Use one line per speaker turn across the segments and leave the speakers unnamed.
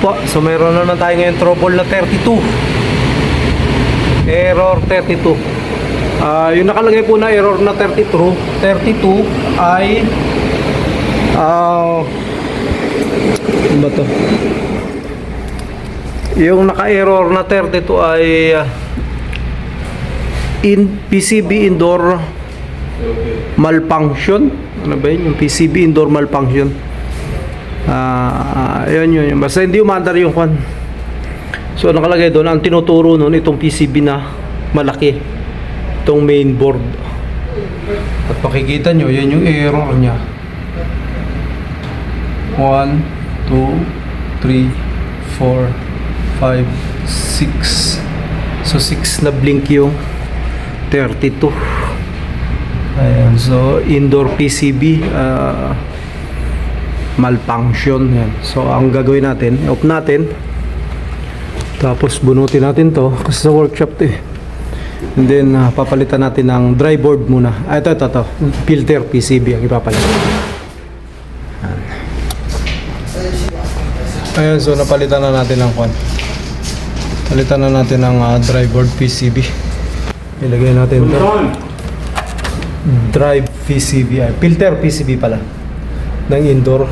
po. So meron naman tayo ngayon trouble na 32. Error 32. Yung nakalagay po na error na 32 ay ano ba to? Yung naka-error na 32 ay PCB indoor malfunction. Ano ba yun? Yung PCB indoor malfunction. Yun. Basta hindi umandar yung kwan. So nakalagay doon, ang tinuturo noon itong PCB na malaki, itong main board. At makikita nyo, yan yung error nya. 1, 2, 3, 4, 5, 6. So 6 na blink yung 32. Ayan, so indoor PCB malfunction. Yan. So ang gagawin natin, off natin, tapos bunutin natin to kasi sa workshop to eh. And then papalitan natin ng dry board muna. Ito filter PCB ang ipapalitan. Ayan, so napalitan na natin ng kwan. Palitan na natin ng dry board PCB. Ilagay natin ito. Drive PCB, filter PCB pala ng indoor.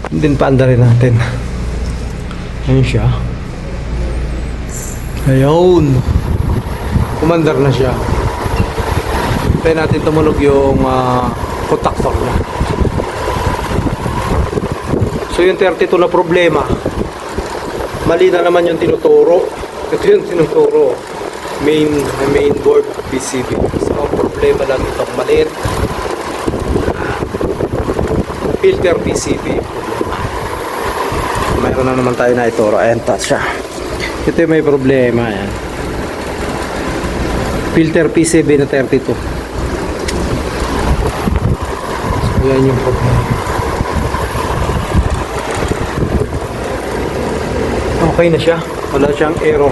And then paandarin natin. Ayun siya. Ayun. Kumandar na siya. Hintayin natin tumunog yung contactor niya. So yung 32 na problema, mali na naman yung tinuturo. Ito yung tinuturo, main board PCB. So ang problema lang itong maliit, filter PCB. Mayroon na naman tayo na ituro. Ayan, touch siya. Ito yung may problema. Ayan, filter PCB na 32. So yan yung problema. Okay na siya, wala siyang error.